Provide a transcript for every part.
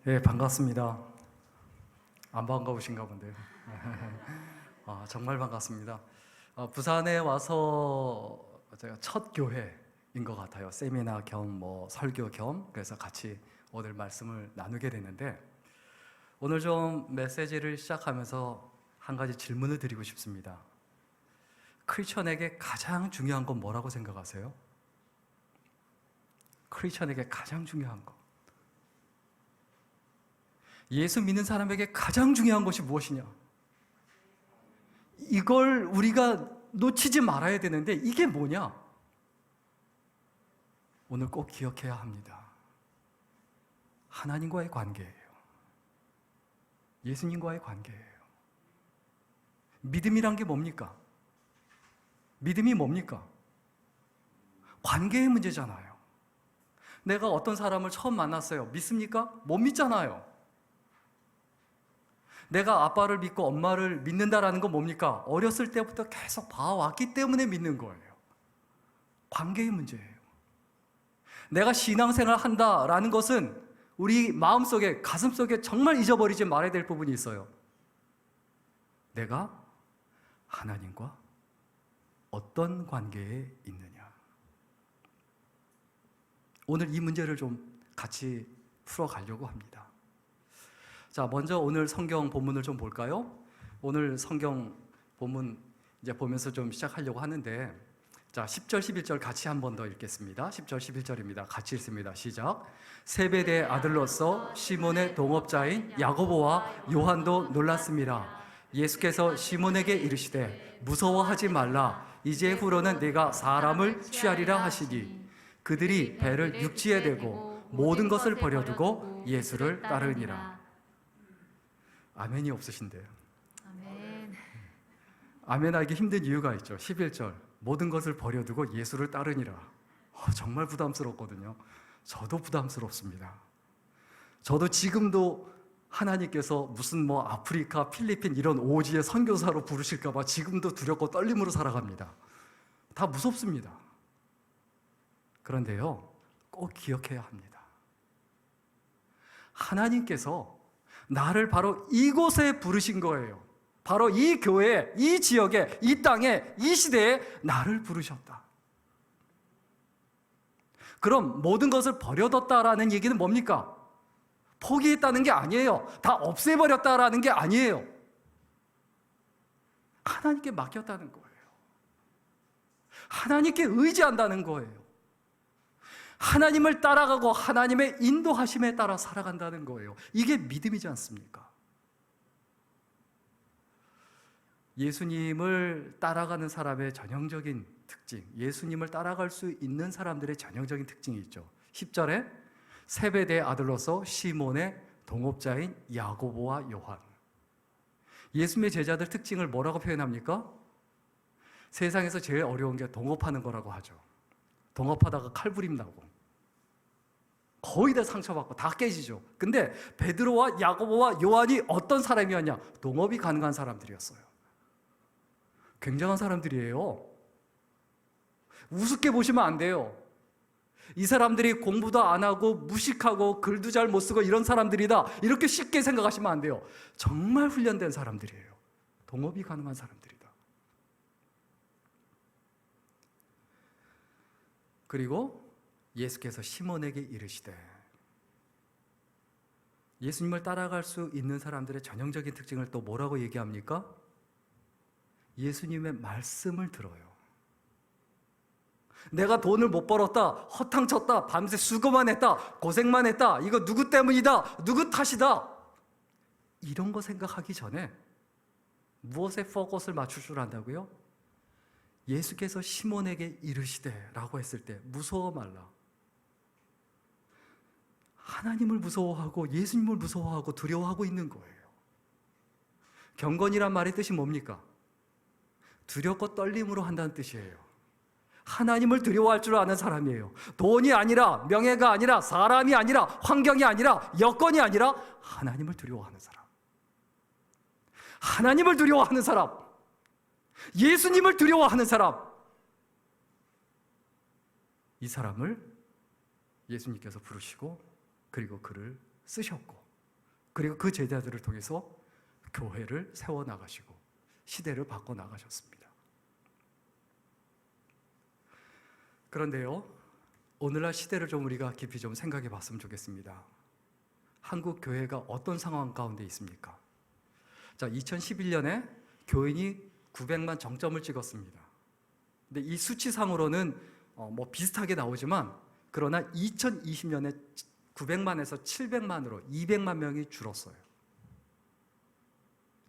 예, 반갑습니다. 안 반가우신가 본데요. 정말 반갑습니다. 부산에 와서 제가 첫 교회인 것 같아요. 세미나 겸 설교 겸 그래서 같이 오늘 말씀을 나누게 됐는데, 오늘 좀 메시지를 시작하면서 한 가지 질문을 드리고 싶습니다. 크리스천에게 가장 중요한 건 뭐라고 생각하세요? 크리스천에게 가장 중요한 것, 예수 믿는 사람에게 가장 중요한 것이 무엇이냐? 이걸 우리가 놓치지 말아야 되는데, 이게 뭐냐? 오늘 꼭 기억해야 합니다. 하나님과의 관계예요. 예수님과의 관계예요. 믿음이란 게 뭡니까? 믿음이 뭡니까? 관계의 문제잖아요. 내가 어떤 사람을 처음 만났어요. 믿습니까? 못 믿잖아요. 내가 아빠를 믿고 엄마를 믿는다라는 건 뭡니까? 어렸을 때부터 계속 봐왔기 때문에 믿는 거예요. 관계의 문제예요. 내가 신앙생활 한다라는 것은 우리 마음속에, 가슴속에 정말 잊어버리지 말아야 될 부분이 있어요. 내가 하나님과 어떤 관계에 있느냐. 오늘 이 문제를 좀 같이 풀어가려고 합니다. 자, 먼저 오늘 성경 본문을 좀 볼까요? 오늘 성경 본문 이제 보면서 좀 시작하려고 하는데, 자, 10절, 11절 같이 한 번 더 읽겠습니다. 10절, 11절입니다. 같이 읽습니다. 시작. 세베대의 아들로서 시몬의 동업자인 야고보와 요한도 놀랐습니다. 예수께서 시몬에게 이르시되 무서워하지 말라. 이제후로는 네가 사람을 취하리라 하시니, 그들이 배를 육지에 대고 모든 것을 버려두고 예수를 따르니라. 아멘이 없으신데요. 아멘 하기 힘든 이유가 있죠. 11절, 모든 것을 버려두고 예수를 따르니라. 정말 부담스럽거든요. 저도 부담스럽습니다. 저도 지금도 하나님께서 무슨 아프리카, 필리핀 이런 오지의 선교사로 부르실까 봐 지금도 두렵고 떨림으로 살아갑니다. 다 무섭습니다. 그런데요, 꼭 기억해야 합니다. 하나님께서 나를 바로 이곳에 부르신 거예요. 바로 이 교회에, 이 지역에, 이 땅에, 이 시대에 나를 부르셨다. 그럼 모든 것을 버려뒀다라는 얘기는 뭡니까? 포기했다는 게 아니에요. 다 없애버렸다라는 게 아니에요. 하나님께 맡겼다는 거예요. 하나님께 의지한다는 거예요. 하나님을 따라가고 하나님의 인도하심에 따라 살아간다는 거예요. 이게 믿음이지 않습니까? 예수님을 따라가는 사람의 전형적인 특징, 예수님을 따라갈 수 있는 사람들의 전형적인 특징이 있죠. 10절에 세베대의 아들로서 시몬의 동업자인 야고보와 요한. 예수님의 제자들 특징을 뭐라고 표현합니까? 세상에서 제일 어려운 게 동업하는 거라고 하죠. 동업하다가 칼부림 나고 거의 다 상처받고 다 깨지죠. 근데 베드로와 야고보와 요한이 어떤 사람이었냐? 동업이 가능한 사람들이었어요. 굉장한 사람들이에요. 우습게 보시면 안 돼요. 이 사람들이 공부도 안 하고 무식하고 글도 잘 못 쓰고 이런 사람들이다, 이렇게 쉽게 생각하시면 안 돼요. 정말 훈련된 사람들이에요. 동업이 가능한 사람들이다. 그리고 예수께서 시몬에게 이르시되, 예수님을 따라갈 수 있는 사람들의 전형적인 특징을 또 뭐라고 얘기합니까? 예수님의 말씀을 들어요. 내가 돈을 못 벌었다, 허탕쳤다, 밤새 수고만 했다, 고생만 했다, 이거 누구 때문이다, 누구 탓이다, 이런 거 생각하기 전에 무엇에 포커스를 맞출 줄 안다고요? 예수께서 시몬에게 이르시되 라고 했을 때 무서워 말라. 하나님을 무서워하고 예수님을 무서워하고 두려워하고 있는 거예요. 경건이란 말의 뜻이 뭡니까? 두렵고 떨림으로 한다는 뜻이에요. 하나님을 두려워할 줄 아는 사람이에요. 돈이 아니라, 명예가 아니라, 사람이 아니라, 환경이 아니라, 여건이 아니라 하나님을 두려워하는 사람. 하나님을 두려워하는 사람, 예수님을 두려워하는 사람, 이 사람을 예수님께서 부르시고 그리고 그를 쓰셨고 그리고 그 제자들을 통해서 교회를 세워나가시고 시대를 바꿔나가셨습니다. 그런데요, 오늘날 시대를 좀 우리가 깊이 좀 생각해 봤으면 좋겠습니다. 한국 교회가 어떤 상황 가운데 있습니까? 자, 2011년에 교인이 900만 정점을 찍었습니다. 근데 이 수치상으로는 뭐 비슷하게 나오지만, 그러나 2020년에 900만에서 700만으로 200만 명이 줄었어요.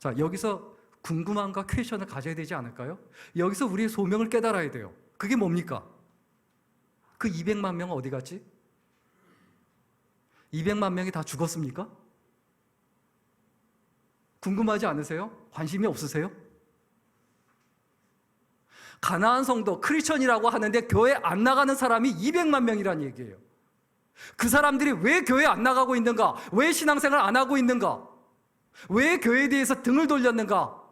자, 여기서 궁금함과 퀘션을 가져야 되지 않을까요? 여기서 우리의 소명을 깨달아야 돼요. 그게 뭡니까? 그 200만 명은 어디 갔지? 200만 명이 다 죽었습니까? 궁금하지 않으세요? 관심이 없으세요? 가나안 성도 크리스천이라고 하는데 교회 안 나가는 사람이 200만 명이란 얘기예요. 그 사람들이 왜 교회 안 나가고 있는가? 왜 신앙생활 안 하고 있는가? 왜 교회에 대해서 등을 돌렸는가?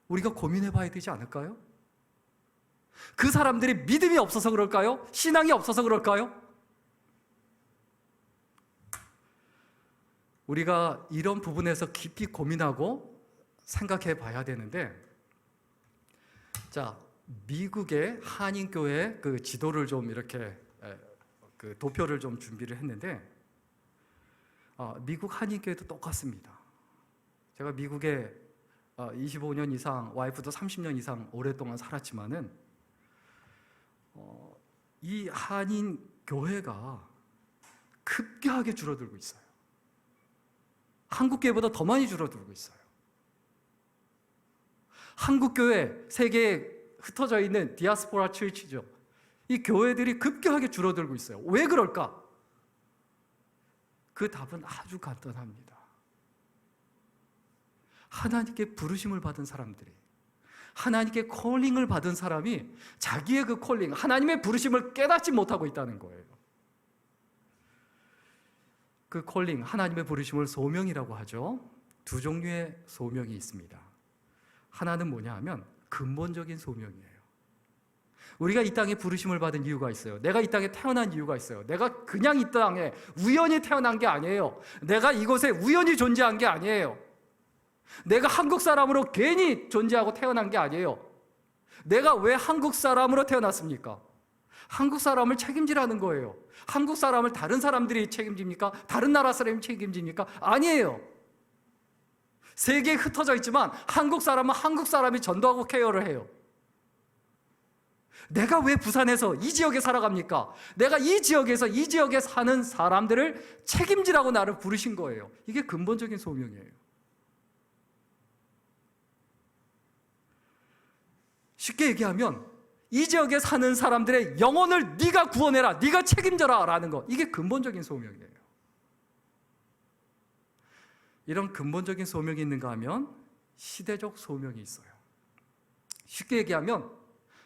우리가 고민해 봐야 되지 않을까요? 그 사람들이 믿음이 없어서 그럴까요? 신앙이 없어서 그럴까요? 우리가 이런 부분에서 깊이 고민하고 생각해 봐야 되는데, 자, 미국의 한인교회 그 지도를 좀 이렇게 그 도표를 좀 준비를 했는데, 미국 한인교회도 똑같습니다. 제가 미국에 25년 이상, 와이프도 30년 이상 오랫동안 살았지만은 이 한인교회가 급격하게 줄어들고 있어요. 한국교회보다 더 많이 줄어들고 있어요. 한국교회, 세계에 흩어져 있는 디아스포라 처치죠. 이 교회들이 급격하게 줄어들고 있어요. 왜 그럴까? 그 답은 아주 간단합니다. 하나님께 부르심을 받은 사람들이, 하나님께 콜링을 받은 사람이 자기의 그 콜링, 하나님의 부르심을 깨닫지 못하고 있다는 거예요. 그 콜링, 하나님의 부르심을 소명이라고 하죠. 두 종류의 소명이 있습니다. 하나는 뭐냐 하면 근본적인 소명이에요. 우리가 이 땅에 부르심을 받은 이유가 있어요. 내가 이 땅에 태어난 이유가 있어요. 내가 그냥 이 땅에 우연히 태어난 게 아니에요. 내가 이곳에 우연히 존재한 게 아니에요. 내가 한국 사람으로 괜히 존재하고 태어난 게 아니에요. 내가 왜 한국 사람으로 태어났습니까? 한국 사람을 책임지라는 거예요. 한국 사람을 다른 사람들이 책임집니까? 다른 나라 사람이 책임집니까? 아니에요. 세계에 흩어져 있지만 한국 사람은 한국 사람이 전도하고 케어를 해요. 내가 왜 부산에서 이 지역에 살아갑니까? 내가 이 지역에서 이 지역에 사는 사람들을 책임지라고 나를 부르신 거예요. 이게 근본적인 소명이에요. 쉽게 얘기하면 이 지역에 사는 사람들의 영혼을 네가 구원해라, 네가 책임져라 라는 거, 이게 근본적인 소명이에요. 이런 근본적인 소명이 있는가 하면 시대적 소명이 있어요. 쉽게 얘기하면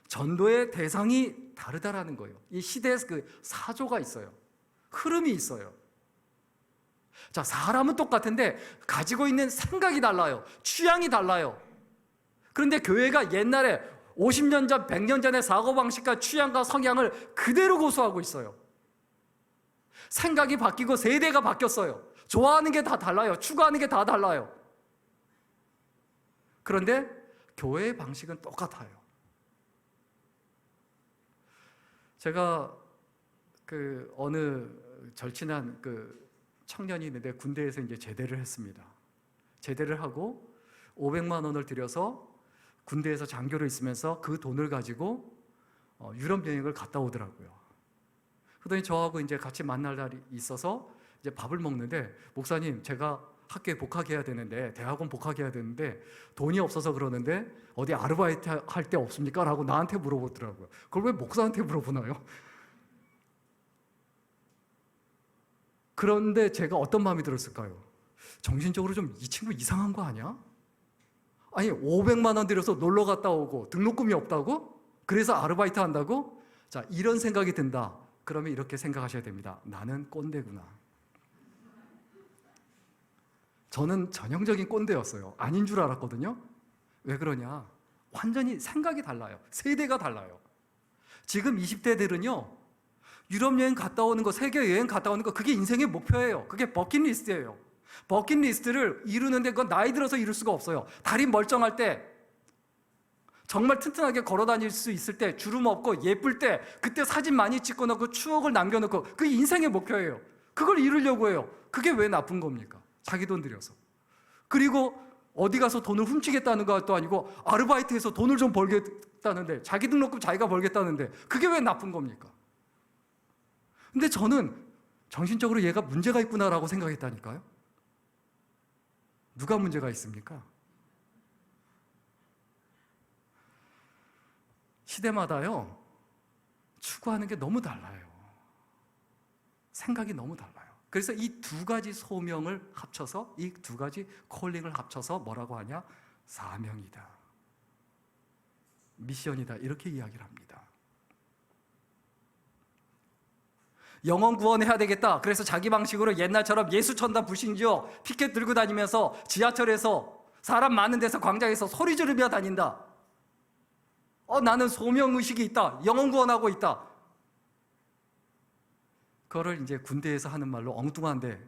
전도의 대상이 다르다라는 거예요. 이 시대에 그 사조가 있어요. 흐름이 있어요. 자, 사람은 똑같은데 가지고 있는 생각이 달라요. 취향이 달라요. 그런데 교회가 옛날에 50년 전, 100년 전의 사고방식과 취향과 성향을 그대로 고수하고 있어요. 생각이 바뀌고 세대가 바뀌었어요. 좋아하는 게 다 달라요. 추구하는 게 다 달라요. 그런데 교회의 방식은 똑같아요. 제가 그 어느 절친한 그 청년이 있는데 군대에서 이제 제대를 했습니다. 제대를 하고 500만 원을 들여서 군대에서 장교로 있으면서 그 돈을 가지고 유럽 여행을 갔다 오더라고요. 그러더니 저하고 이제 같이 만날 날이 있어서 이제 밥을 먹는데, 목사님, 제가 학교에 복학해야 되는데, 대학원 복학해야 되는데 돈이 없어서 그러는데 어디 아르바이트 할 데 없습니까? 라고 나한테 물어보더라고요. 그걸 왜 목사한테 물어보나요? 그런데 제가 어떤 마음이 들었을까요? 정신적으로 좀 이 친구 이상한 거 아니야? 아니, 500만 원 들여서 놀러 갔다 오고 등록금이 없다고? 그래서 아르바이트 한다고? 자, 이런 생각이 든다. 그러면 이렇게 생각하셔야 됩니다. 나는 꼰대구나. 저는 전형적인 꼰대였어요. 아닌 줄 알았거든요. 왜 그러냐? 완전히 생각이 달라요. 세대가 달라요. 지금 20대들은요, 유럽 여행 갔다 오는 거, 세계 여행 갔다 오는 거, 그게 인생의 목표예요. 그게 버킷리스트예요. 버킷리스트를 이루는데 그건 나이 들어서 이룰 수가 없어요. 다리 멀쩡할 때, 정말 튼튼하게 걸어 다닐 수 있을 때, 주름 없고 예쁠 때, 그때 사진 많이 찍고 놓고 추억을 남겨놓고, 그게 인생의 목표예요. 그걸 이루려고 해요. 그게 왜 나쁜 겁니까? 자기 돈 들여서. 그리고 어디 가서 돈을 훔치겠다는 것도 아니고 아르바이트해서 돈을 좀 벌겠다는데, 자기 등록금 자기가 벌겠다는데, 그게 왜 나쁜 겁니까? 근데 저는 정신적으로 얘가 문제가 있구나라고 생각했다니까요. 누가 문제가 있습니까? 시대마다요, 추구하는 게 너무 달라요. 생각이 너무 달라요. 그래서 이 두 가지 소명을 합쳐서, 이 두 가지 콜링을 합쳐서 뭐라고 하냐? 사명이다, 미션이다, 이렇게 이야기를 합니다. 영혼 구원해야 되겠다. 그래서 자기 방식으로 옛날처럼 예수천당 불신지어 피켓 들고 다니면서 지하철에서 사람 많은 데서 광장에서 소리 지르며 다닌다. 나는 소명의식이 있다. 영혼 구원하고 있다. 그거를 이제 군대에서 하는 말로 엉뚱한데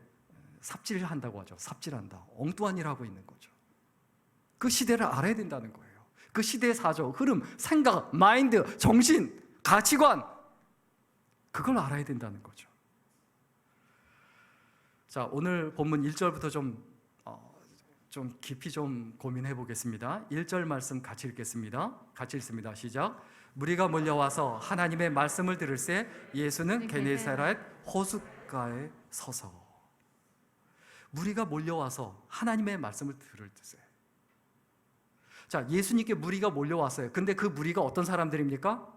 삽질한다고 하죠. 삽질한다. 엉뚱한 일 하고 있는 거죠. 그 시대를 알아야 된다는 거예요. 그 시대의 사조, 흐름, 생각, 마인드, 정신, 가치관, 그걸 알아야 된다는 거죠. 자, 오늘 본문 1절부터 좀 깊이 좀 고민해 보겠습니다. 1절 말씀 같이 읽겠습니다. 같이 읽습니다. 시작. 무리가 몰려와서 하나님의 말씀을 들을새 예수는 게네사렛 호숫가에 서서. 무리가 몰려와서 하나님의 말씀을 들을 때. 자, 예수님께 무리가 몰려왔어요. 근데 그 무리가 어떤 사람들입니까?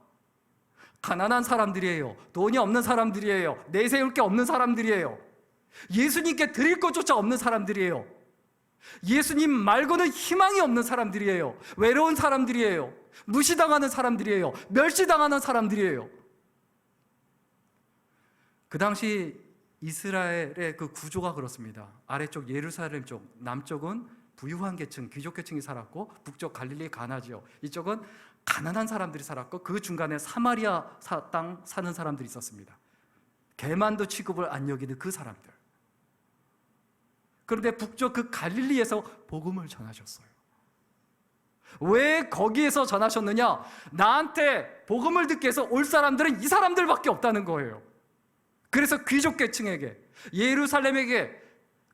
가난한 사람들이에요. 돈이 없는 사람들이에요. 내세울 게 없는 사람들이에요. 예수님께 드릴 것조차 없는 사람들이에요. 예수님 말고는 희망이 없는 사람들이에요. 외로운 사람들이에요. 무시당하는 사람들이에요. 멸시당하는 사람들이에요. 그 당시 이스라엘의 그 구조가 그렇습니다. 아래쪽 예루살렘 쪽, 남쪽은 부유한 계층, 귀족 계층이 살았고, 북쪽 갈릴리 가나지요. 이쪽은 가난한 사람들이 살았고, 그 중간에 사마리아 땅 사는 사람들이 있었습니다. 개만도 취급을 안 여기는 그 사람들. 그런데 북쪽 그 갈릴리에서 복음을 전하셨어요. 왜 거기에서 전하셨느냐? 나한테 복음을 듣기 위해서 올 사람들은 이 사람들밖에 없다는 거예요. 그래서 귀족 계층에게, 예루살렘에게,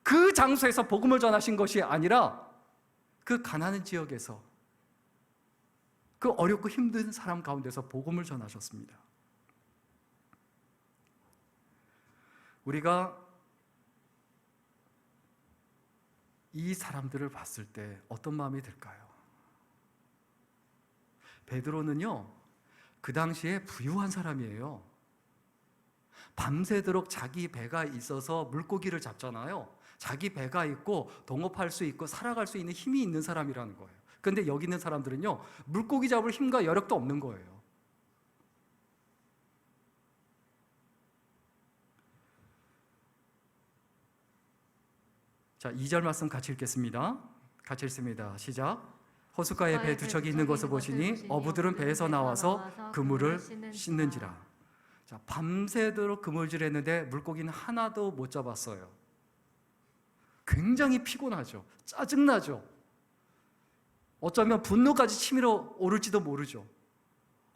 그 장소에서 복음을 전하신 것이 아니라 그 가난한 지역에서, 그 어렵고 힘든 사람 가운데서 복음을 전하셨습니다. 우리가 이 사람들을 봤을 때 어떤 마음이 들까요? 베드로는요, 그 당시에 부유한 사람이에요. 밤새도록 자기 배가 있어서 물고기를 잡잖아요. 자기 배가 있고 동업할 수 있고 살아갈 수 있는 힘이 있는 사람이라는 거예요. 그런데 여기 있는 사람들은요, 물고기 잡을 힘과 여력도 없는 거예요. 자, 2절 말씀 같이 읽겠습니다. 같이 읽습니다. 시작. 호숫가에 배 두 척이 있는 것을 보시니 어부들은 배에서 나와서 그물을 씻는지라. 자, 밤새도록 그물질했는데 물고기는 하나도 못 잡았어요. 굉장히 피곤하죠. 짜증나죠. 어쩌면 분노까지 치밀어 오를지도 모르죠.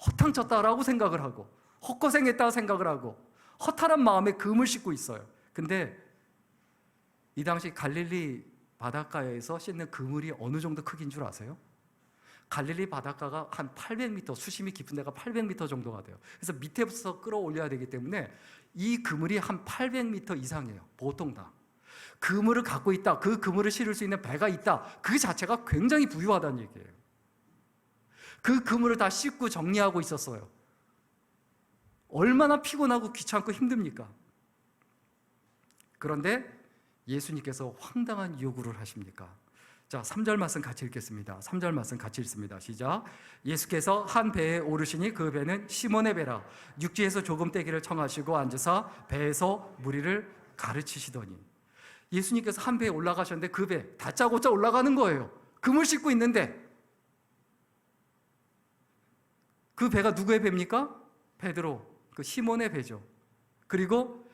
허탕쳤다라고 생각을 하고, 헛고생했다고 생각을 하고, 허탈한 마음에 금을 씻고 있어요. 근데 이 당시 갈릴리 바닷가에서 씻는 그물이 어느 정도 크기인 줄 아세요? 갈릴리 바닷가가 한 800m, 수심이 깊은 데가 800m 정도가 돼요. 그래서 밑에부터 끌어올려야 되기 때문에 이 그물이 한 800m 이상이에요. 보통 다. 그물을 갖고 있다, 그 그물을 실을 수 있는 배가 있다, 그 자체가 굉장히 부유하다는 얘기예요. 그 그물을 다 씻고 정리하고 있었어요. 얼마나 피곤하고 귀찮고 힘듭니까? 그런데 예수님께서 황당한 요구를 하십니까? 자, 3절 말씀 같이 읽겠습니다. 3절 말씀 같이 읽습니다. 시작. 예수께서 한 배에 오르시니 그 배는 시몬의 배라. 육지에서 조금 떼기를 청하시고 앉으사 배에서 무리를 가르치시더니. 예수님께서 한 배에 올라가셨는데 그 배 다짜고짜 올라가는 거예요. 그물 싣고 있는데. 그 배가 누구의 배입니까? 베드로, 그 시몬의 배죠. 그리고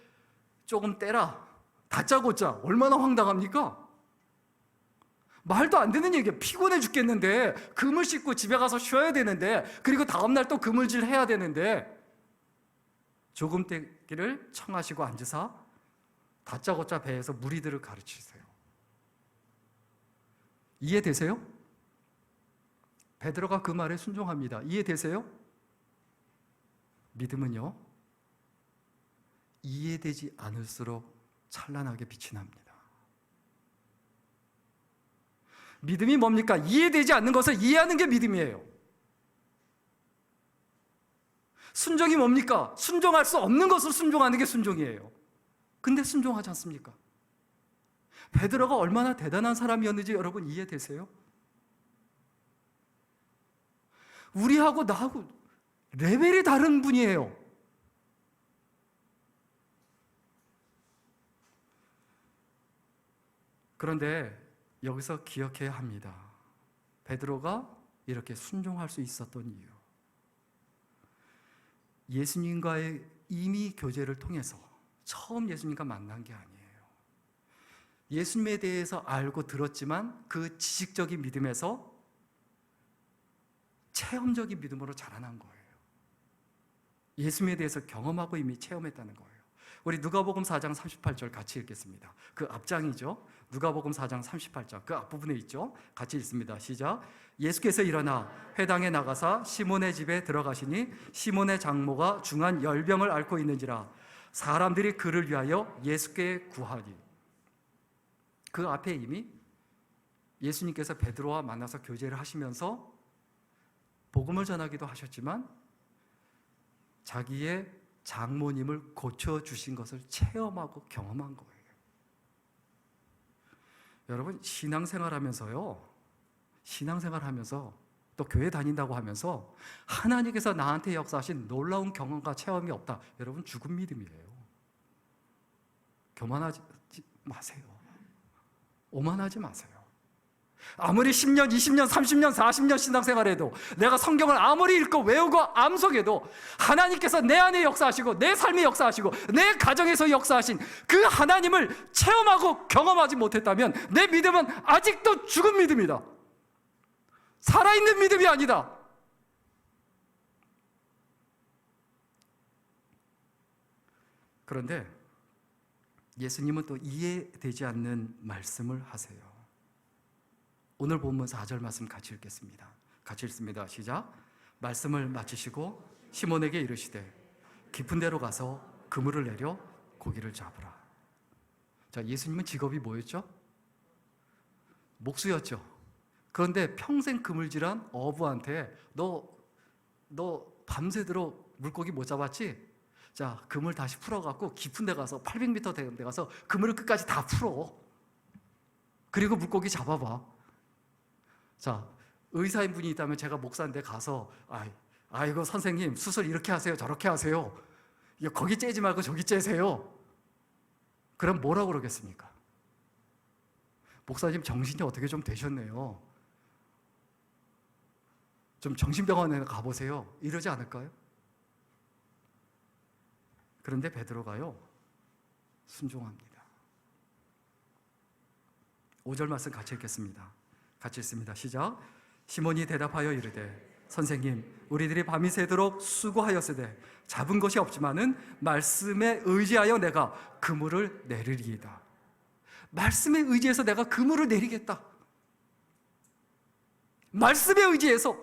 조금 떼라, 다짜고짜 얼마나 황당합니까? 말도 안 되는 얘기야. 피곤해 죽겠는데, 그물 씻고 집에 가서 쉬어야 되는데, 그리고 다음날 또 그물질 해야 되는데, 조금 떼기를 청하시고 앉으사 다짜고짜 배에서 무리들을 가르치세요. 이해되세요? 베드로가 그 말에 순종합니다. 이해되세요? 믿음은요, 이해되지 않을수록 찬란하게 빛이 납니다. 믿음이 뭡니까? 이해되지 않는 것을 이해하는 게 믿음이에요. 순종이 뭡니까? 순종할 수 없는 것을 순종하는 게 순종이에요. 근데 순종하지 않습니까? 베드로가 얼마나 대단한 사람이었는지 여러분 이해되세요? 우리하고 나하고 레벨이 다른 분이에요. 그런데 여기서 기억해야 합니다. 베드로가 이렇게 순종할 수 있었던 이유, 예수님과의 이미 교제를 통해서 처음 예수님과 만난 게 아니에요. 예수님에 대해서 알고 들었지만 그 지식적인 믿음에서 체험적인 믿음으로 자라난 거예요. 예수님에 대해서 경험하고 이미 체험했다는 거예요. 우리 누가복음 4장 38절 같이 읽겠습니다. 그 앞장이죠. 누가복음 4장 38절 그 앞부분에 있죠. 같이 읽습니다. 시작. 예수께서 일어나 회당에 나가사 시몬의 집에 들어가시니 시몬의 장모가 중한 열병을 앓고 있는지라 사람들이 그를 위하여 예수께 구하니. 그 앞에 이미 예수님께서 베드로와 만나서 교제를 하시면서 복음을 전하기도 하셨지만 자기의 장모님을 고쳐주신 것을 체험하고 경험한 거예요. 여러분, 신앙생활하면서요, 신앙생활하면서 또 교회 다닌다고 하면서 하나님께서 나한테 역사하신 놀라운 경험과 체험이 없다, 여러분 죽은 믿음이에요. 교만하지 마세요. 오만하지 마세요. 아무리 10년, 20년, 30년, 40년 신앙생활해도, 내가 성경을 아무리 읽고 외우고 암송해도 하나님께서 내 안에 역사하시고 내 삶에 역사하시고 내 가정에서 역사하신 그 하나님을 체험하고 경험하지 못했다면 내 믿음은 아직도 죽은 믿음이다. 살아있는 믿음이 아니다. 그런데 예수님은 또 이해되지 않는 말씀을 하세요. 오늘 본문 4절 말씀 같이 읽겠습니다. 같이 읽습니다. 시작. 말씀을 마치시고 시몬에게 이르시되 깊은 데로 가서 그물을 내려 고기를 잡으라. 자, 예수님은 직업이 뭐였죠? 목수였죠. 그런데 평생 그물질한 어부한테 너 밤새도록 물고기 못 잡았지? 자, 그물 다시 풀어갖고 깊은 데 가서 800m 되는 데 가서 그물을 끝까지 다 풀어. 그리고 물고기 잡아봐. 자, 의사인 분이 있다면 제가 목사인데 가서 아이고 선생님 수술 이렇게 하세요 저렇게 하세요, 거기 째지 말고 저기 째세요. 그럼 뭐라고 그러겠습니까? 목사님 정신이 어떻게 좀 되셨네요, 좀 정신병원에 가보세요, 이러지 않을까요? 그런데 베드로가요 순종합니다. 5절 말씀 같이 읽겠습니다. 같이 읽습니다. 시작. 시몬이 대답하여 이르되 선생님 우리들이 밤이 새도록 수고하였으되 잡은 것이 없지만은 말씀에 의지하여 내가 그물을 내리리이다. 말씀에 의지해서 내가 그물을 내리겠다. 말씀에 의지해서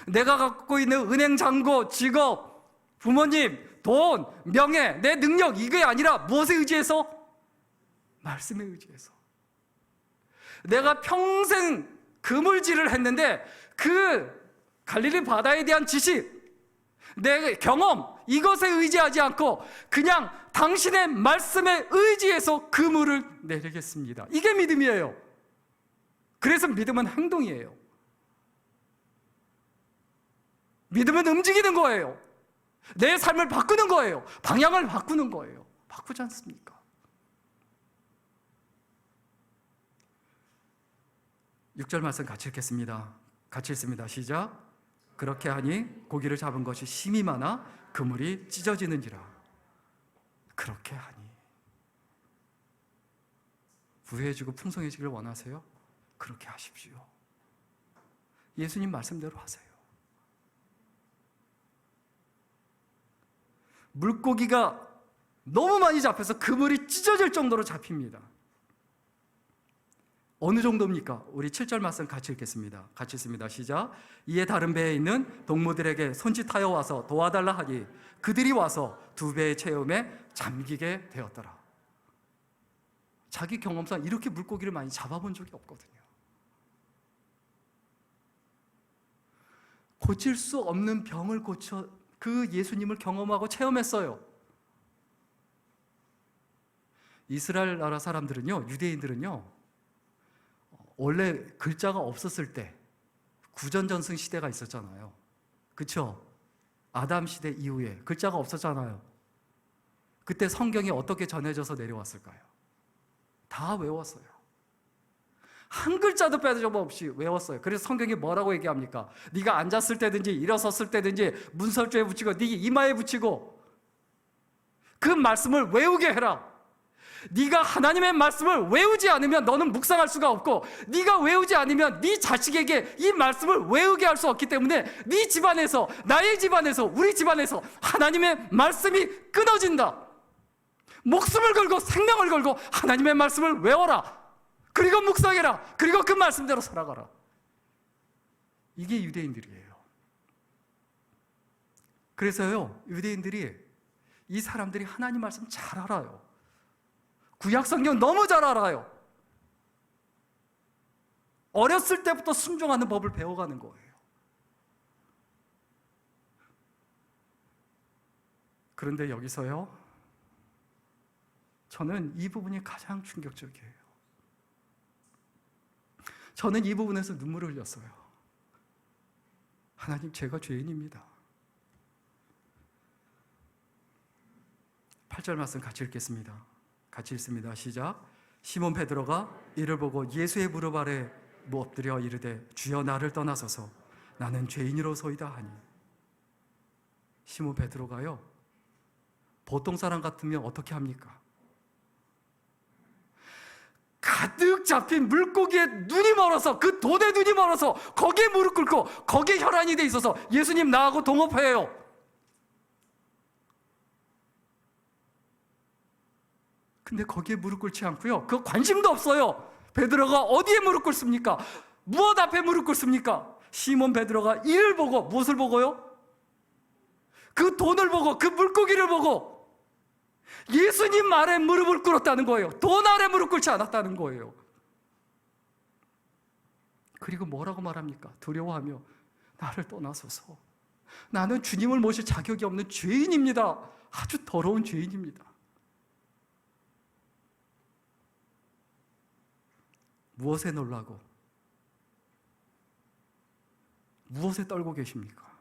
내가 갖고 있는 은행 잔고, 직업, 부모님, 돈, 명예, 내 능력, 이게 아니라 무엇에 의지해서? 말씀에 의지해서. 내가 평생 그물질을 했는데 그 갈릴리 바다에 대한 지식, 내 경험, 이것에 의지하지 않고 그냥 당신의 말씀에 의지해서 그물을 내리겠습니다. 이게 믿음이에요. 그래서 믿음은 행동이에요. 믿음은 움직이는 거예요. 내 삶을 바꾸는 거예요. 방향을 바꾸는 거예요. 바꾸지 않습니까? 6절 말씀 같이 읽겠습니다. 같이 읽습니다. 시작. 그렇게 하니 고기를 잡은 것이 심이 많아 그물이 찢어지는지라. 그렇게 하니. 부해지고 풍성해지길 원하세요? 그렇게 하십시오. 예수님 말씀대로 하세요. 물고기가 너무 많이 잡혀서 그물이 찢어질 정도로 잡힙니다. 어느 정도입니까? 우리 7절 말씀 같이 읽겠습니다. 같이 읽습니다. 시작. 이에 다른 배에 있는 동무들에게 손짓하여 와서 도와달라 하니 그들이 와서 두 배의 체험에 잠기게 되었더라. 자기 경험상 이렇게 물고기를 많이 잡아본 적이 없거든요. 고칠 수 없는 병을 고쳐 그 예수님을 경험하고 체험했어요. 이스라엘 나라 사람들은요, 유대인들은요, 원래 글자가 없었을 때 구전전승 시대가 있었잖아요. 그렇죠? 아담 시대 이후에 글자가 없었잖아요. 그때 성경이 어떻게 전해져서 내려왔을까요? 다 외웠어요. 한 글자도 빼짐없이 외웠어요. 그래서 성경이 뭐라고 얘기합니까? 네가 앉았을 때든지 일어섰을 때든지 문설주에 붙이고 네 이마에 붙이고 그 말씀을 외우게 해라. 네가 하나님의 말씀을 외우지 않으면 너는 묵상할 수가 없고, 네가 외우지 않으면 네 자식에게 이 말씀을 외우게 할 수 없기 때문에 네 집안에서, 나의 집안에서, 우리 집안에서 하나님의 말씀이 끊어진다. 목숨을 걸고 생명을 걸고 하나님의 말씀을 외워라. 그리고 묵상해라. 그리고 그 말씀대로 살아가라. 이게 유대인들이에요. 그래서요, 유대인들이, 이 사람들이 하나님 말씀 잘 알아요. 구약 성경 너무 잘 알아요. 어렸을 때부터 순종하는 법을 배워가는 거예요. 그런데 여기서요, 저는 이 부분이 가장 충격적이에요. 저는 이 부분에서 눈물을 흘렸어요. 하나님, 제가 죄인입니다. 8절 말씀 같이 읽겠습니다. 같이 읽습니다. 시작. 시몬 베드로가 이를 보고 예수의 무릎 아래 엎드려 이르되 주여 나를 떠나소서 나는 죄인이로소이다 하니. 시몬 베드로가요, 보통 사람 같으면 어떻게 합니까? 가득 잡힌 물고기에 눈이 멀어서, 그 돈에 눈이 멀어서 거기에 무릎 꿇고 거기에 혈안이 돼 있어서 예수님 나하고 동업해요. 근데 거기에 무릎 꿇지 않고요, 그 관심도 없어요. 베드로가 어디에 무릎 꿇습니까? 무엇 앞에 무릎 꿇습니까? 시몬 베드로가 이를 보고, 무엇을 보고요? 그 돈을 보고, 그 물고기를 보고 예수님 아래 무릎을 꿇었다는 거예요. 돈 아래 무릎 꿇지 않았다는 거예요. 그리고 뭐라고 말합니까? 두려워하며 나를 떠나소서. 나는 주님을 모실 자격이 없는 죄인입니다. 아주 더러운 죄인입니다. 무엇에 놀라고 무엇에 떨고 계십니까?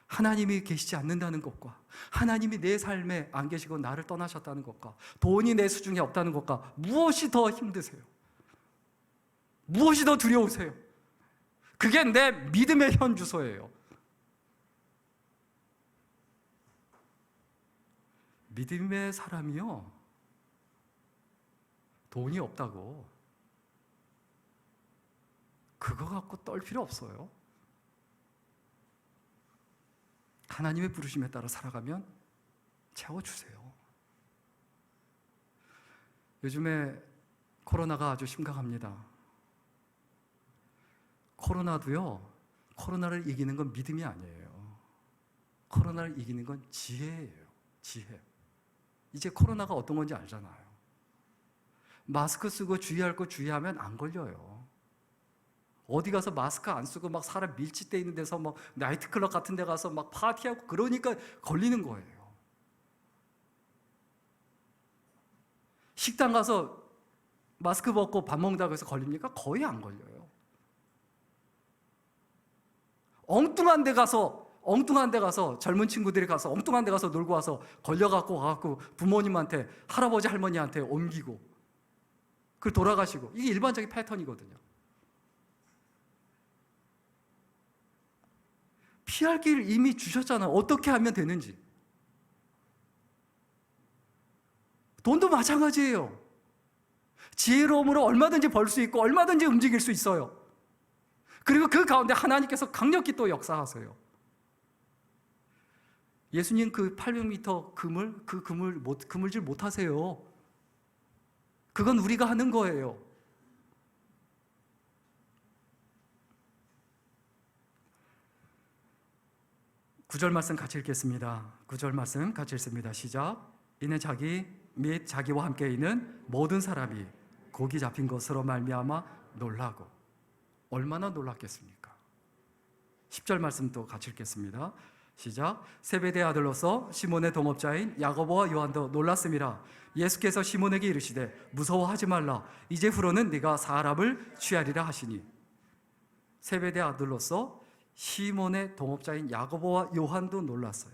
하나님이 계시지 않는다는 것과 하나님이 내 삶에 안 계시고 나를 떠나셨다는 것과 돈이 내 수중에 없다는 것과 무엇이 더 힘드세요? 무엇이 더 두려우세요? 그게 내 믿음의 현주소예요. 믿음의 사람이요, 돈이 없다고 그거 갖고 떨 필요 없어요. 하나님의 부르심에 따라 살아가면 채워주세요. 요즘에 코로나가 아주 심각합니다. 코로나도요, 코로나를 이기는 건 믿음이 아니에요. 코로나를 이기는 건 지혜예요. 지혜. 이제 코로나가 어떤 건지 알잖아요. 마스크 쓰고 주의할 거 주의하면 안 걸려요. 어디 가서 마스크 안 쓰고 막 사람 밀집돼 있는 데서 막 나이트클럽 같은 데 가서 막 파티하고 그러니까 걸리는 거예요. 식당 가서 마스크 벗고 밥 먹는다고 해서 걸립니까? 거의 안 걸려요. 엉뚱한 데 가서 젊은 친구들이 가서 엉뚱한 데 가서 놀고 와서 걸려갖고 가갖고 부모님한테, 할아버지 할머니한테 옮기고 그 돌아가시고, 이게 일반적인 패턴이거든요. 피할 길을 이미 주셨잖아요. 어떻게 하면 되는지. 돈도 마찬가지예요. 지혜로움으로 얼마든지 벌 수 있고 얼마든지 움직일 수 있어요. 그리고 그 가운데 하나님께서 강력히 또 역사하세요. 예수님 그 800m 그물질 못하세요. 그건 우리가 하는 거예요. 구절 말씀 같이 읽겠습니다. 9절 말씀 같이 읽습니다. 시작. 이는 자기 및 자기와 함께 있는 모든 사람이 고기 잡힌 것으로 말미암아 놀라고. 얼마나 놀랐겠습니까? 10절 말씀 또 같이 읽겠습니다. 시작. 세베대 아들로서 시몬의 동업자인 야고보와 요한도 놀랐음이라. 예수께서 시몬에게 이르시되 무서워하지 말라. 이제후로는 네가 사람을 취하리라 하시니. 세베대 아들로서 시몬의 동업자인 야고보와 요한도 놀랐어요.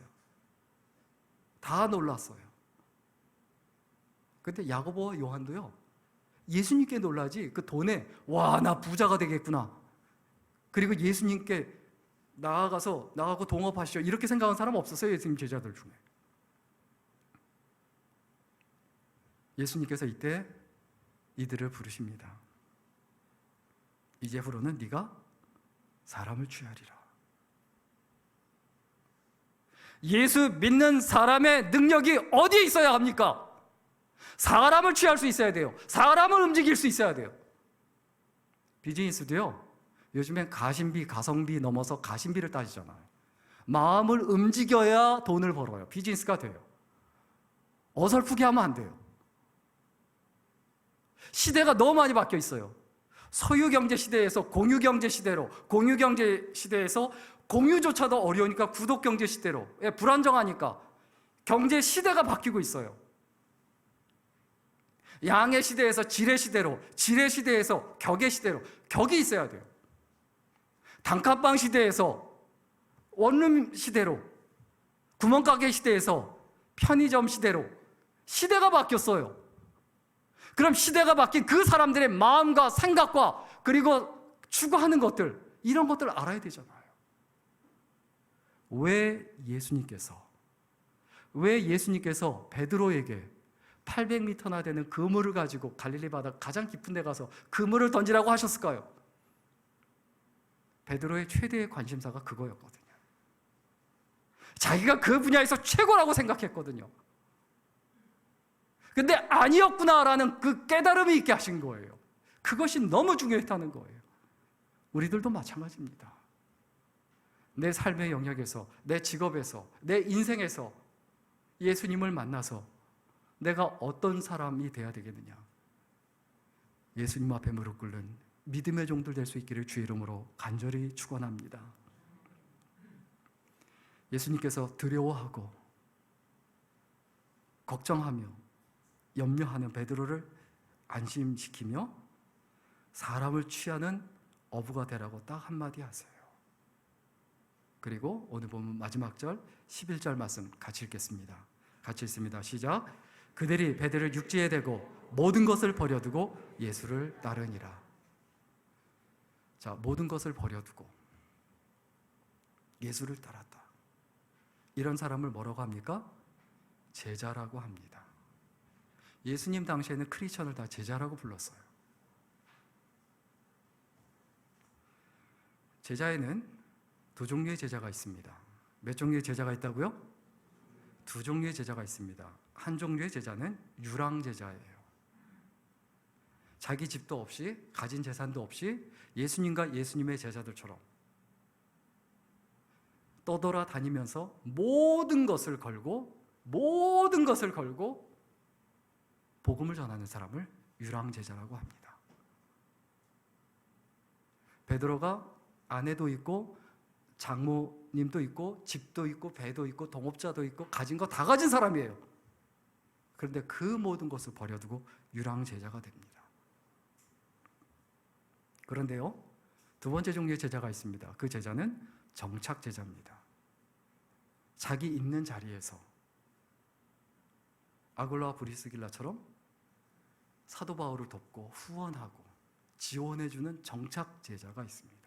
다 놀랐어요. 근데 야고보와 요한도요, 예수님께 놀라지 그 돈에 와, 나 부자가 되겠구나, 그리고 예수님께 나가고 동업하시죠, 이렇게 생각한 사람 없었어요. 예수님 제자들 중에. 예수님께서 이때 이들을 부르십니다. 이제후로는 네가 사람을 취하리라. 예수 믿는 사람의 능력이 어디에 있어야 합니까? 사람을 취할 수 있어야 돼요. 사람을 움직일 수 있어야 돼요. 비즈니스도요, 요즘엔 가심비, 가성비 넘어서 가심비를 따지잖아요. 마음을 움직여야 돈을 벌어요. 비즈니스가 돼요. 어설프게 하면 안 돼요. 시대가 너무 많이 바뀌어 있어요. 소유경제 시대에서 공유경제 시대로, 공유경제 시대에서 공유조차도 어려우니까 구독경제 시대로, 불안정하니까 경제 시대가 바뀌고 있어요. 양의 시대에서 질의 시대로, 질의 시대에서 격의 시대로, 격이 있어야 돼요. 단칸방 시대에서 원룸 시대로, 구멍가게 시대에서 편의점 시대로 시대가 바뀌었어요. 그럼 시대가 바뀐 그 사람들의 마음과 생각과 그리고 추구하는 것들, 이런 것들을 알아야 되잖아요. 왜 예수님께서 베드로에게 800m나 되는 그물을 가지고 갈릴리 바다 가장 깊은 데 가서 그물을 던지라고 하셨을까요? 베드로의 최대의 관심사가 그거였거든요. 자기가 그 분야에서 최고라고 생각했거든요. 근데 아니었구나라는 그 깨달음이 있게 하신 거예요. 그것이 너무 중요했다는 거예요. 우리들도 마찬가지입니다. 내 삶의 영역에서, 내 직업에서, 내 인생에서 예수님을 만나서 내가 어떤 사람이 돼야 되겠느냐. 예수님 앞에 무릎 꿇는 믿음의 종들 될 수 있기를 주의 이름으로 간절히 축원합니다. 예수님께서 두려워하고 걱정하며 염려하는 베드로를 안심시키며 사람을 취하는 어부가 되라고 딱 한마디 하세요. 그리고 오늘 보면 마지막 절 11절 말씀 같이 읽겠습니다. 같이 읽습니다. 시작. 그들이 베드로를 육지에 대고 모든 것을 버려두고 예수를 따르니라. 자, 모든 것을 버려두고 예수를 따랐다. 이런 사람을 뭐라고 합니까? 제자라고 합니다. 예수님 당시에는 크리스천을 다 제자라고 불렀어요. 제자에는 두 종류의 제자가 있습니다. 몇 종류의 제자가 있다고요? 두 종류의 제자가 있습니다. 한 종류의 제자는 유랑 제자예요. 자기 집도 없이, 가진 재산도 없이 예수님과 예수님의 제자들처럼 떠돌아다니면서 모든 것을 걸고 복음을 전하는 사람을 유랑 제자라고 합니다. 베드로가 아내도 있고 장모님도 있고 집도 있고 배도 있고 동업자도 있고 가진 거 다 가진 사람이에요. 그런데 그 모든 것을 버려두고 유랑 제자가 됩니다. 그런데요, 두 번째 종류의 제자가 있습니다. 그 제자는 정착 제자입니다. 자기 있는 자리에서 아굴라와 브리스길라처럼 사도 바울을 돕고 후원하고 지원해주는 정착 제자가 있습니다.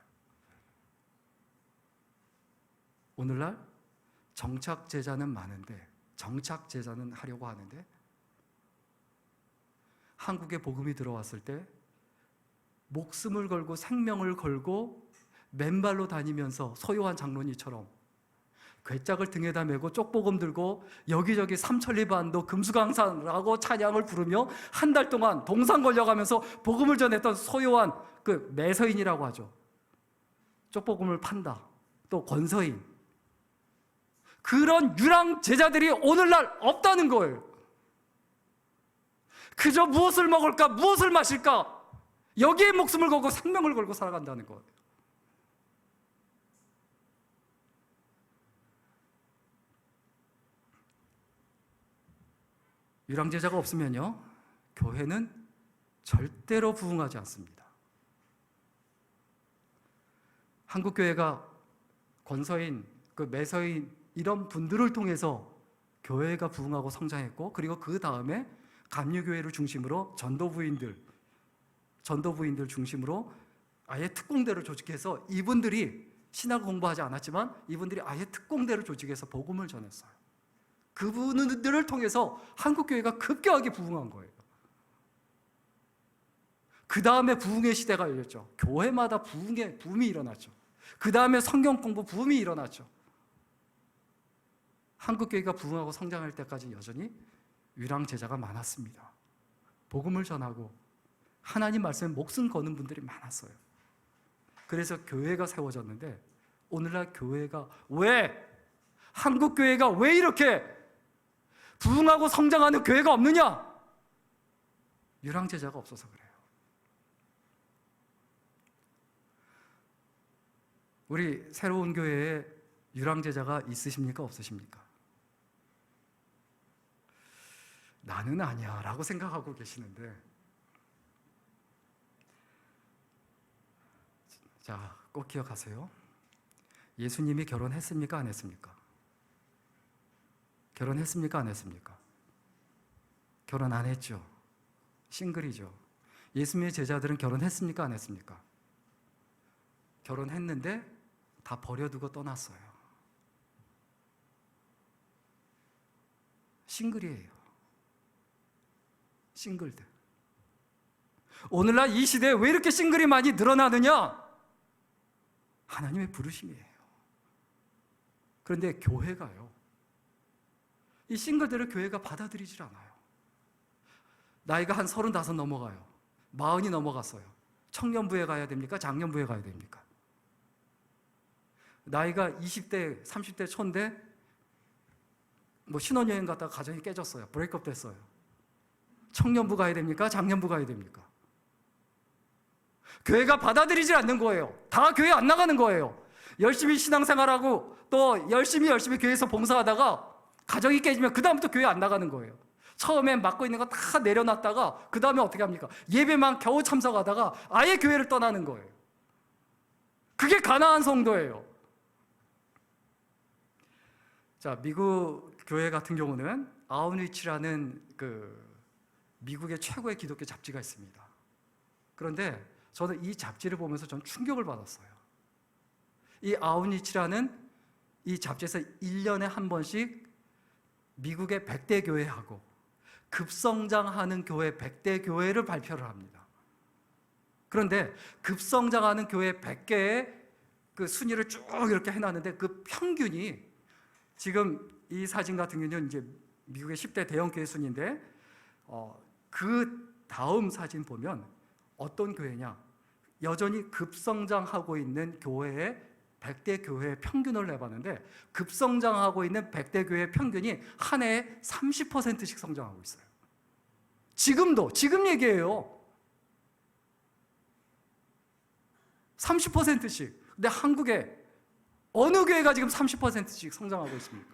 오늘날 정착 제자는 많은데, 정착 제자는 하려고 하는데 한국에 복음이 들어왔을 때 목숨을 걸고 생명을 걸고 맨발로 다니면서 소요한 장로니처럼 괴짝을 등에다 메고 쪽복음 들고 여기저기 삼천리반도 금수강산라고 찬양을 부르며 한 달 동안 동상 걸려가면서 복음을 전했던 소요한 그 매서인이라고 하죠. 쪽복음을 판다. 또 권서인. 그런 유랑 제자들이 오늘날 없다는 거예요. 그저 무엇을 먹을까, 무엇을 마실까, 여기에 목숨을 걸고 생명을 걸고 살아간다는 거예요. 유랑제자가 없으면요, 교회는 절대로 부흥하지 않습니다. 한국교회가 권서인, 그 매서인 이런 분들을 통해서 교회가 부흥하고 성장했고, 그리고 그 다음에 감리교회를 중심으로 전도부인들 중심으로 아예 특공대를 조직해서 이분들이 신학을 공부하지 않았지만 이분들이 아예 특공대를 조직해서 복음을 전했어요. 그분들을 통해서 한국교회가 급격하게 부흥한 거예요. 그 다음에 부흥의 시대가 열렸죠. 교회마다 부흥의 붐이 일어났죠. 그 다음에 성경 공부 붐이 일어났죠. 한국교회가 부흥하고 성장할 때까지 여전히 유랑 제자가 많았습니다. 복음을 전하고 하나님 말씀에 목숨 거는 분들이 많았어요. 그래서 교회가 세워졌는데 오늘날 교회가 한국교회가 왜 이렇게 부흥하고 성장하는 교회가 없느냐? 유랑 제자가 없어서 그래요. 우리 새로운 교회에 유랑 제자가 있으십니까? 없으십니까? 나는 아니야 라고 생각하고 계시는데, 자, 꼭 기억하세요. 예수님이 결혼했습니까? 안 했습니까? 결혼했습니까? 안 했습니까? 결혼 안 했죠. 싱글이죠. 예수님의 제자들은 결혼했습니까? 안 했습니까? 결혼했는데 다 버려두고 떠났어요. 싱글이에요. 싱글들. 오늘날 이 시대에 왜 이렇게 싱글이 많이 늘어나느냐? 하나님의 부르심이에요. 그런데 교회가요, 이 싱글들을 교회가 받아들이질 않아요. 나이가 한 35 넘어가요. 40이 넘어갔어요. 청년부에 가야 됩니까? 장년부에 가야 됩니까? 나이가 20대, 30대 초인데 신혼여행 갔다가 가정이 깨졌어요. 브레이크업 됐어요. 청년부 가야 됩니까? 장년부 가야 됩니까? 교회가 받아들이질 않는 거예요. 다 교회 안 나가는 거예요. 열심히 신앙생활하고 또 열심히 교회에서 봉사하다가 가정이 깨지면 그 다음부터 교회 안 나가는 거예요. 처음엔 맡고 있는 거 다 내려놨다가 그 다음에 어떻게 합니까? 예배만 겨우 참석하다가 아예 교회를 떠나는 거예요. 그게 가나안 성도예요. 자, 미국 교회 같은 경우는 아웃리치라는 미국의 최고의 기독교 잡지가 있습니다. 그런데 저는 이 잡지를 보면서 전 충격을 받았어요. 이 아웃리치라는 이 잡지에서 1년에 한 번씩 미국의 100대 교회하고 급성장하는 교회 100대 교회를 발표를 합니다. 그런데 급성장하는 교회 100개의 그 순위를 쭉 이렇게 해놨는데 그 평균이, 지금 이 사진 같은 경우는 이제 미국의 10대 대형 교회 순인데, 그 다음 사진 보면 어떤 교회냐? 여전히 급성장하고 있는 교회의 100대 교회의 평균을 내봤는데, 급성장하고 있는 100대 교회의 평균이 한 해에 30%씩 성장하고 있어요. 지금 얘기해요. 30%씩. 근데 한국에 어느 교회가 지금 30%씩 성장하고 있습니까?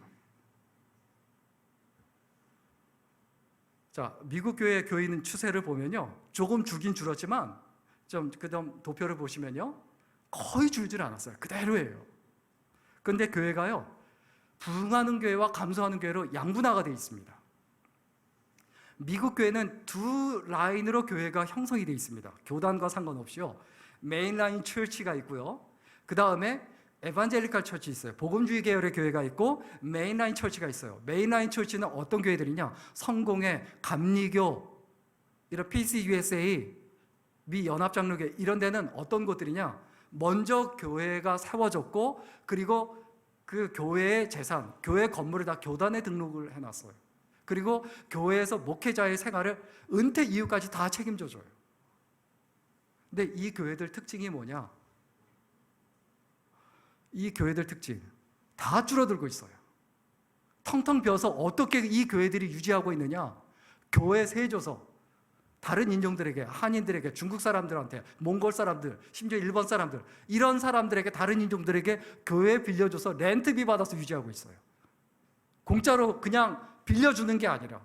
자, 미국 교회 교인 추세를 보면요, 조금 줄긴 줄었지만 좀 그다음 도표를 보시면요, 거의 줄질 않았어요. 그대로예요. 그런데 교회가요, 부흥하는 교회와 감소하는 교회로 양분화가 되어 있습니다. 미국 교회는 두 라인으로 교회가 형성이 되어 있습니다. 교단과 상관없이요. 메인라인 처치가 있고요. 그 다음에 에반젤리칼 처치 있어요. 복음주의 계열의 교회가 있고 메인라인 처치가 있어요. 메인라인 처치는 어떤 교회들이냐? 성공회, 감리교, 이런 PCUSA, 미 연합장로교회 이런 데는 어떤 곳들이냐? 먼저 교회가 세워졌고 그리고 그 교회의 재산, 교회 건물을 다 교단에 등록을 해놨어요. 그리고 교회에서 목회자의 생활을 은퇴 이후까지 다 책임져 줘요. 근데 이 교회들 특징이 뭐냐? 이 교회들 특징 다 줄어들고 있어요. 텅텅 비어서 어떻게 이 교회들이 유지하고 있느냐? 교회 세줘서 다른 인종들에게, 한인들에게, 중국 사람들한테, 몽골 사람들, 심지어 일본 사람들, 이런 사람들에게, 다른 인종들에게 교회 빌려줘서 렌트비 받아서 유지하고 있어요. 공짜로 그냥 빌려주는 게 아니라.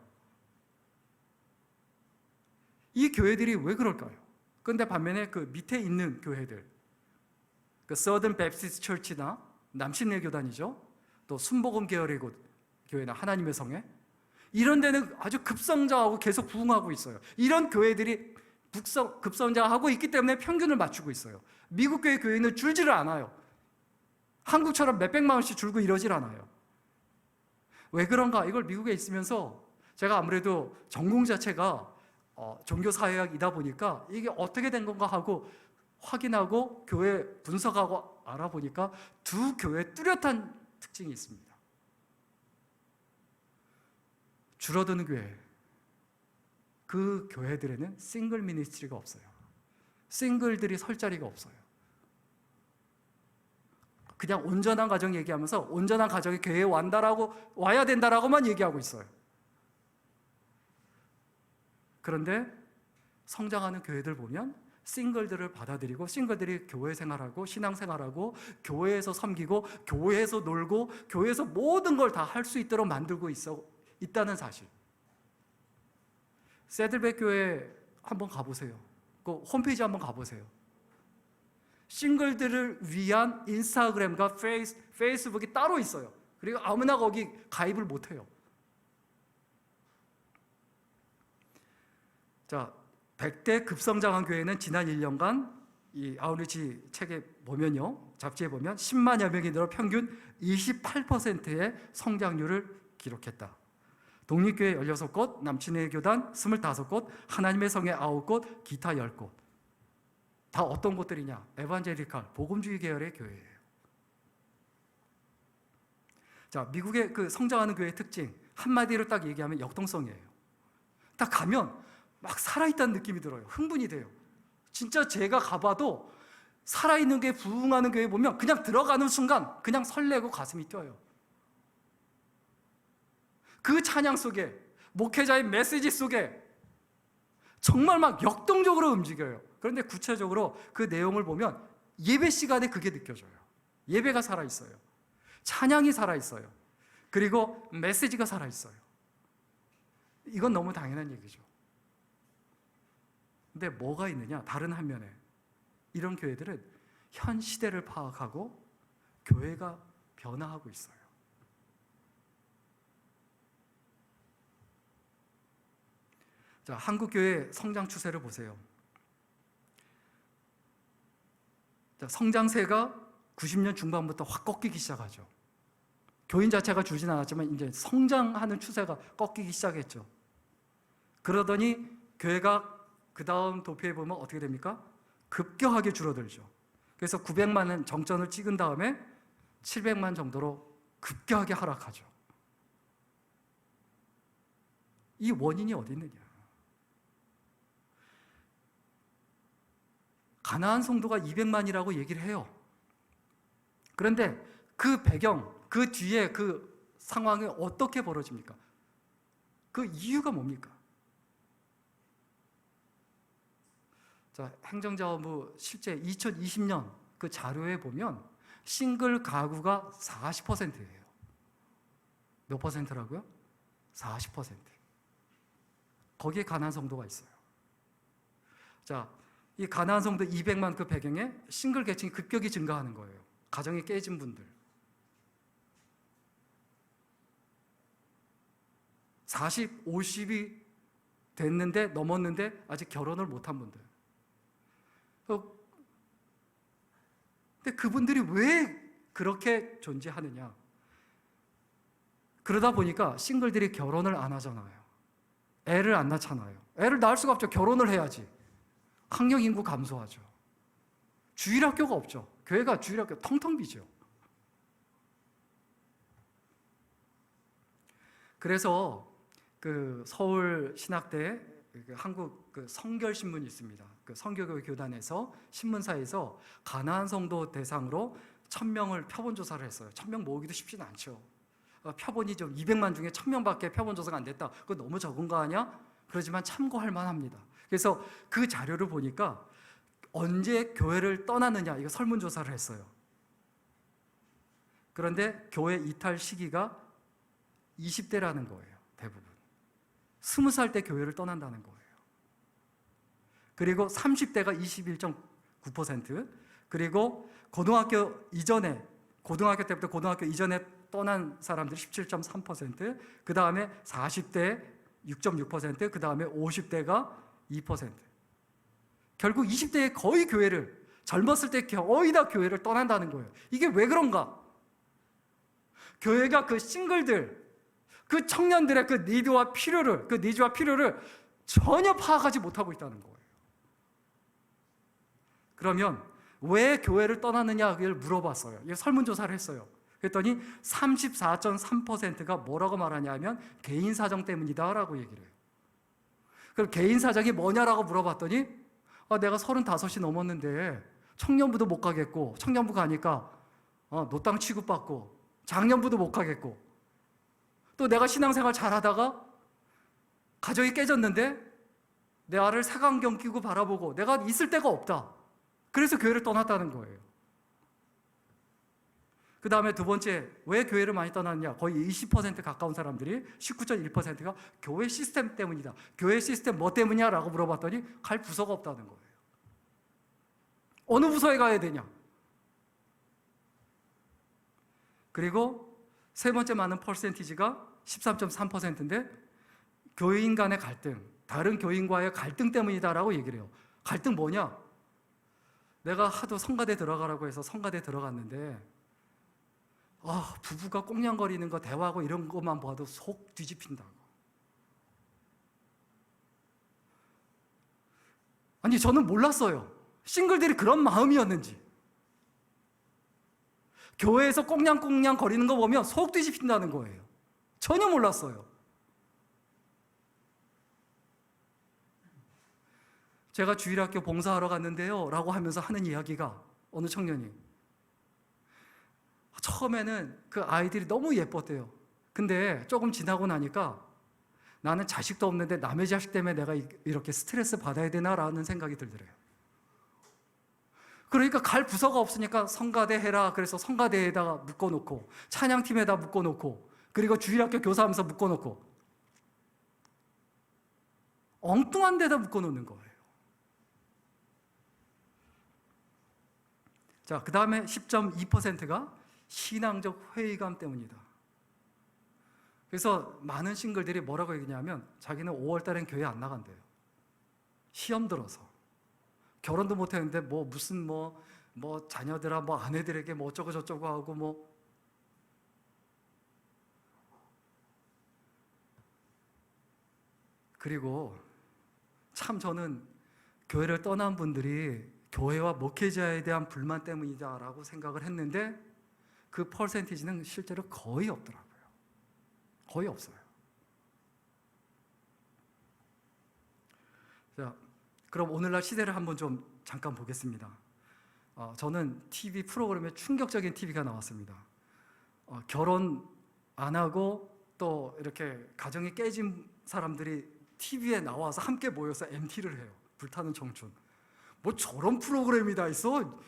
이 교회들이 왜 그럴까요? 그런데 반면에 그 밑에 있는 교회들, 그 서든 베프티스트 처치나 남신의 교단이죠. 또 순복음 계열의 교회나 하나님의 성회, 이런 데는 아주 급성장하고 계속 부흥하고 있어요. 이런 교회들이 급성장하고 있기 때문에 평균을 맞추고 있어요. 미국 교회는 줄지를 않아요. 한국처럼 몇백만 원씩 줄고 이러질 않아요. 왜 그런가? 이걸 미국에 있으면서 제가 아무래도 전공 자체가 종교사회학이다 보니까 이게 어떻게 된 건가 하고 확인하고 교회 분석하고 알아보니까 두 교회의 뚜렷한 특징이 있습니다. 줄어드는 교회, 그 교회들에는 싱글 미니스트리가 없어요. 싱글들이 설 자리가 없어요. 그냥 온전한 가정 얘기하면서 온전한 가정이 교회에 와야 된다라고만 얘기하고 있어요. 그런데 성장하는 교회들 보면 싱글들을 받아들이고 싱글들이 교회 생활하고 신앙 생활하고 교회에서 섬기고 교회에서 놀고 교회에서 모든 걸 다 할 수 있도록 만들고 있다는 사실. 세들백 교회 한번 가보세요. 그 홈페이지 한번 가보세요. 싱글들을 위한 인스타그램과 페이스북이 따로 있어요. 그리고 아무나 거기 가입을 못해요. 자, 100대 급성장한 교회는 지난 1년간 이 아우리치 책에 보면요, 잡지에 보면 10만여 명이 늘어 평균 28%의 성장률을 기록했다. 독립교회 16곳, 남친의 교단 25곳, 하나님의 성회 9곳, 기타 10곳. 다 어떤 곳들이냐? 에반제리칼, 복음주의 계열의 교회예요. 자, 미국의 그 성장하는 교회의 특징, 한마디로 딱 얘기하면 역동성이에요. 딱 가면 막 살아있다는 느낌이 들어요. 흥분이 돼요. 진짜 제가 가봐도 살아있는 교회, 부흥하는 교회 보면 그냥 들어가는 순간 그냥 설레고 가슴이 뛰어요. 그 찬양 속에, 목회자의 메시지 속에 정말 막 역동적으로 움직여요. 그런데 구체적으로 그 내용을 보면 예배 시간에 그게 느껴져요. 예배가 살아있어요. 찬양이 살아있어요. 그리고 메시지가 살아있어요. 이건 너무 당연한 얘기죠. 근데 뭐가 있느냐? 다른 한면에 이런 교회들은 현 시대를 파악하고 교회가 변화하고 있어요. 자, 한국 교회 성장 추세를 보세요. 자, 성장세가 90년 중반부터 확 꺾이기 시작하죠. 교인 자체가 줄진 않았지만 이제 성장하는 추세가 꺾이기 시작했죠. 그러더니 교회가 그 다음 도표에 보면 어떻게 됩니까? 급격하게 줄어들죠. 그래서 900만은 정점을 찍은 다음에 700만 정도로 급격하게 하락하죠. 이 원인이 어디 있느냐? 가나안 성도가 200만이라고 얘기를 해요. 그런데 그 배경, 그 뒤에 그 상황이 어떻게 벌어집니까? 그 이유가 뭡니까? 자, 행정자원부 실제 2020년 그 자료에 보면 싱글 가구가 40%예요. 몇 퍼센트라고요? 40%. 거기에 가나안 성도가 있어요. 자, 이 가나안 성도 200만 그 배경에 싱글 계층이 급격히 증가하는 거예요. 가정이 깨진 분들. 40, 50이 됐는데 넘었는데 아직 결혼을 못한 분들. 근데 그분들이 왜 그렇게 존재하느냐? 그러다 보니까 싱글들이 결혼을 안 하잖아요. 애를 안 낳잖아요. 애를 낳을 수가 없죠. 결혼을 해야지. 학령 인구 감소하죠. 주일학교가 없죠. 교회가 주일학교 텅텅 비죠. 그래서 그 서울 신학대 한국 그 성결신문이 있습니다. 그 성교교 교단에서 신문사에서 가나안 성도 대상으로 1000명을 표본 조사를 했어요. 1000명 모으기도 쉽지는 않죠. 표본이 좀 200만 중에 1000명밖에 표본 조사가 안 됐다. 그거 너무 적은 거 아니야? 그러지만 참고할 만합니다. 그래서 그 자료를 보니까 언제 교회를 떠나느냐 이거 설문조사를 했어요. 그런데 교회 이탈 시기가 20대라는 거예요. 대부분 20살 때 교회를 떠난다는 거예요. 그리고 30대가 21.9%, 그리고 고등학교 때부터 고등학교 이전에 떠난 사람들이 17.3%, 그 다음에 40대 6.6%, 그 다음에 50대가 2%. 결국 20대에 거의 교회를, 젊었을 때 거의 다 교회를 떠난다는 거예요. 이게 왜 그런가? 교회가 그 싱글들, 그 청년들의 그 니즈와 필요를 전혀 파악하지 못하고 있다는 거예요. 그러면 왜 교회를 떠나느냐를 물어봤어요. 설문조사를 했어요. 그랬더니 34.3%가 뭐라고 말하냐면 개인 사정 때문이다라고 얘기를 해요. 그럼 개인 사정이 뭐냐라고 물어봤더니 내가 35이 넘었는데 청년부도 못 가겠고, 청년부 가니까 노땅 취급받고, 장년부도 못 가겠고, 또 내가 신앙생활 잘하다가 가정이 깨졌는데 내 아를 색안경 끼고 바라보고 내가 있을 데가 없다. 그래서 교회를 떠났다는 거예요. 그 다음에 두 번째, 왜 교회를 많이 떠났냐? 거의 20% 가까운 사람들이, 19.1%가 교회 시스템 때문이다. 교회 시스템 뭐 때문이야? 라고 물어봤더니 갈 부서가 없다는 거예요. 어느 부서에 가야 되냐? 그리고 세 번째 많은 퍼센티지가 13.3%인데 교인 간의 갈등, 다른 교인과의 갈등 때문이다라고 얘기를 해요. 갈등 뭐냐? 내가 하도 성가대 들어가라고 해서 성가대 들어갔는데 부부가 꽁냥거리는 거 대화하고 이런 것만 봐도 속 뒤집힌다고. 아니 저는 몰랐어요. 싱글들이 그런 마음이었는지. 교회에서 꽁냥꽁냥 거리는 거 보면 속 뒤집힌다는 거예요. 전혀 몰랐어요. 제가 주일학교 봉사하러 갔는데요 라고 하면서 하는 이야기가, 어느 청년이 처음에는 그 아이들이 너무 예뻤대요. 근데 조금 지나고 나니까 나는 자식도 없는데 남의 자식 때문에 내가 이렇게 스트레스 받아야 되나라는 생각이 들더래요. 그러니까 갈 부서가 없으니까 성가대 해라. 그래서 성가대에다가 묶어놓고, 찬양팀에다 묶어놓고, 그리고 주일학교 교사하면서 묶어놓고, 엉뚱한 데다 묶어놓는 거예요. 자, 그 다음에 10.2%가 신앙적 회의감 때문이다. 그래서 많은 싱글들이 뭐라고 얘기냐면 자기는 5월 달엔 교회 안 나간대요. 시험 들어서. 결혼도 못 했는데 무슨 자녀들아 아내들에게 어쩌고 저쩌고 하고 그리고 참 저는 교회를 떠난 분들이 교회와 목회자에 대한 불만 때문이다라고 생각을 했는데 그 퍼센티지는 실제로 거의 없더라고요. 거의 없어요. 자, 그럼 오늘날 시대를 한번 좀 잠깐 보겠습니다. 저는 TV 프로그램에 충격적인 TV가 나왔습니다. 결혼 안 하고 또 이렇게 가정이 깨진 사람들이 TV에 나와서 함께 모여서 MT를 해요. 불타는 청춘. 저런 프로그램이 다 있어?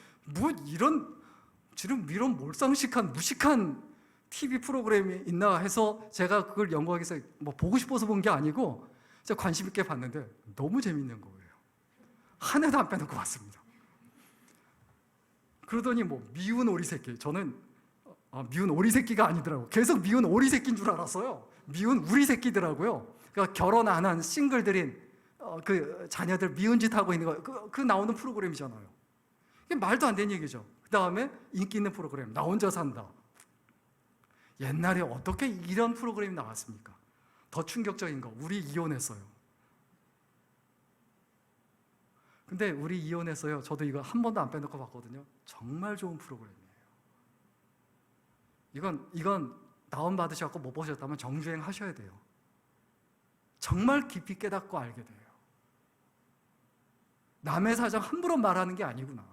이런 몰상식한 무식한 TV 프로그램이 있나 해서 제가 그걸 연구하기 위해서 보고 싶어서 본 게 아니고 제가 관심 있게 봤는데 너무 재밌는 거예요. 하나도 안 빼놓고 봤습니다. 그러더니 미운 오리 새끼. 저는 미운 오리 새끼가 아니더라고요. 계속 미운 오리 새끼인 줄 알았어요. 미운 우리 새끼더라고요. 그러니까 결혼 안 한 싱글들인 그 자녀들 미운 짓 하고 있는 거, 그 나오는 프로그램이잖아요. 이게 말도 안 되는 얘기죠. 그 다음에 인기 있는 프로그램, 나 혼자 산다. 옛날에 어떻게 이런 프로그램이 나왔습니까? 더 충격적인 거, 우리 이혼했어요. 근데 우리 이혼했어요. 저도 이거 한 번도 안 빼놓고 봤거든요. 정말 좋은 프로그램이에요. 이건 다운받으셨고 못 보셨다면 정주행 하셔야 돼요. 정말 깊이 깨닫고 알게 돼요. 남의 사정 함부로 말하는 게 아니구나.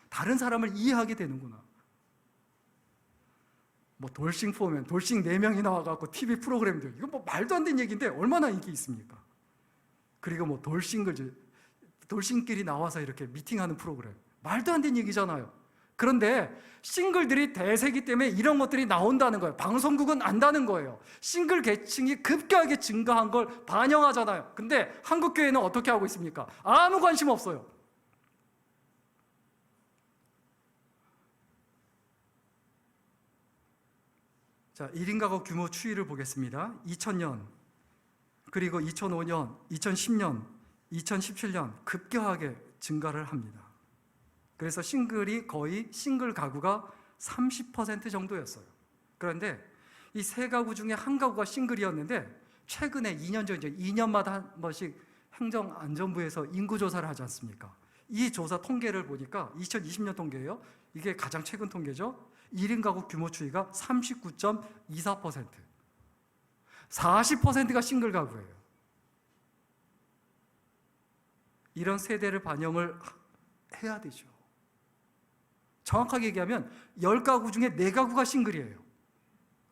다른 사람을 이해하게 되는구나. 뭐 돌싱 포맨, 돌싱 4명이 나와갖고 TV 프로그램들, 이거 뭐 말도 안 되는 얘기인데 얼마나 인기 있습니까? 그리고 뭐 돌싱끼리 나와서 이렇게 미팅하는 프로그램, 말도 안 되는 얘기잖아요. 그런데 싱글들이 대세기 때문에 이런 것들이 나온다는 거예요. 방송국은 안다는 거예요. 싱글 계층이 급격하게 증가한 걸 반영하잖아요. 근데 한국교회는 어떻게 하고 있습니까? 아무 관심 없어요. 자, 1인 가구 규모 추이를 보겠습니다. 2000년, 그리고 2005년, 2010년, 2017년 급격하게 증가를 합니다. 그래서 싱글이 거의 싱글 가구가 30% 정도였어요. 그런데 이 세 가구 중에 한 가구가 싱글이었는데 최근에 2년 전, 이제 2년마다 한 번씩 행정안전부에서 인구조사를 하지 않습니까? 이 조사 통계를 보니까 2020년 통계예요. 이게 가장 최근 통계죠. 1인 가구 규모 추이가 39.24%. 40%가 싱글 가구예요. 이런 세대를 반영을 해야 되죠. 정확하게 얘기하면 10가구 중에 4가구가 싱글이에요.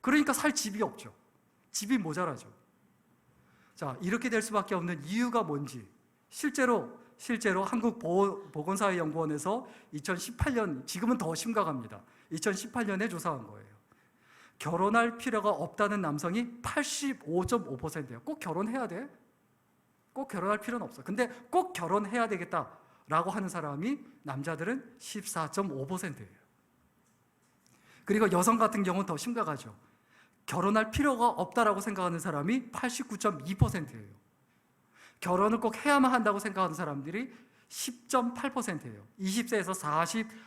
그러니까 살 집이 없죠. 집이 모자라죠. 자, 이렇게 될 수밖에 없는 이유가 뭔지 실제로 한국보건사회연구원에서 2018년, 지금은 더 심각합니다. 2018년에 조사한 거예요. 결혼할 필요가 없다는 남성이 85.5%예요. 꼭 결혼해야 돼? 꼭 결혼할 필요는 없어. 근데 꼭 결혼해야 되겠다라고 하는 사람이 남자들은 14.5%예요. 그리고 여성 같은 경우는 더 심각하죠. 결혼할 필요가 없다라고 생각하는 사람이 89.2%예요. 결혼을 꼭 해야만 한다고 생각하는 사람들이 10.8%예요. 20세에서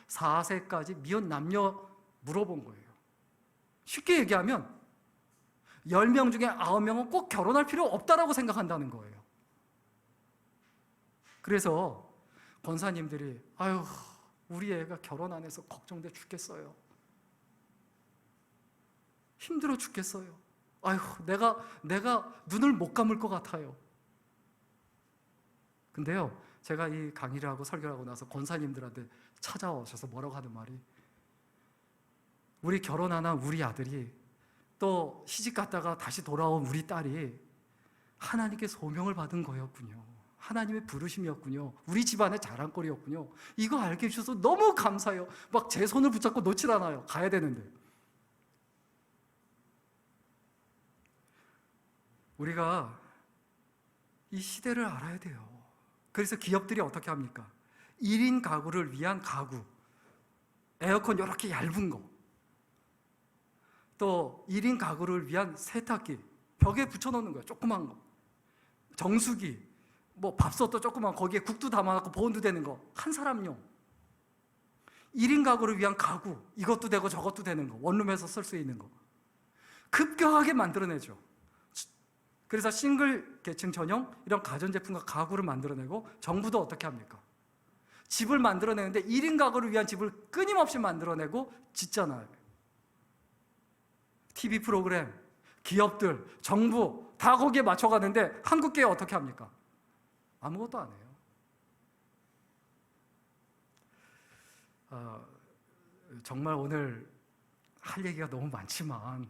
44세까지 미혼 남녀 물어본 거예요. 쉽게 얘기하면 10명 중에 9명은 꼭 결혼할 필요 없다라고 생각한다는 거예요. 그래서 권사님들이 아유, 우리 애가 결혼 안 해서 걱정돼 죽겠어요. 힘들어 죽겠어요. 아유, 내가 눈을 못 감을 것 같아요. 근데요, 제가 이 강의를 하고 설교를 하고 나서 권사님들한테 찾아오셔서 뭐라고 하는 말이, 우리 결혼 안 한 우리 아들이 또 시집 갔다가 다시 돌아온 우리 딸이 하나님께 소명을 받은 거였군요. 하나님의 부르심이었군요. 우리 집안의 자랑거리였군요. 이거 알게 해주셔서 너무 감사해요. 막 제 손을 붙잡고 놓질 않아요. 가야 되는데. 우리가 이 시대를 알아야 돼요. 그래서 기업들이 어떻게 합니까? 1인 가구를 위한 가구, 에어컨 이렇게 얇은 거, 또 1인 가구를 위한 세탁기, 벽에 붙여놓는 거예요. 조그만 거. 정수기, 뭐 밥솥도 조그만, 거기에 국도 담아놓고 보온도 되는 거, 한 사람용. 1인 가구를 위한 가구, 이것도 되고 저것도 되는 거, 원룸에서 쓸 수 있는 거 급격하게 만들어내죠. 그래서 싱글 계층 전용 이런 가전제품과 가구를 만들어내고, 정부도 어떻게 합니까? 집을 만들어내는데 1인 가구를 위한 집을 끊임없이 만들어내고 짓잖아요. TV 프로그램, 기업들, 정부 다 거기에 맞춰가는데 한국교회 어떻게 합니까? 아무것도 안 해요. 정말 오늘 할 얘기가 너무 많지만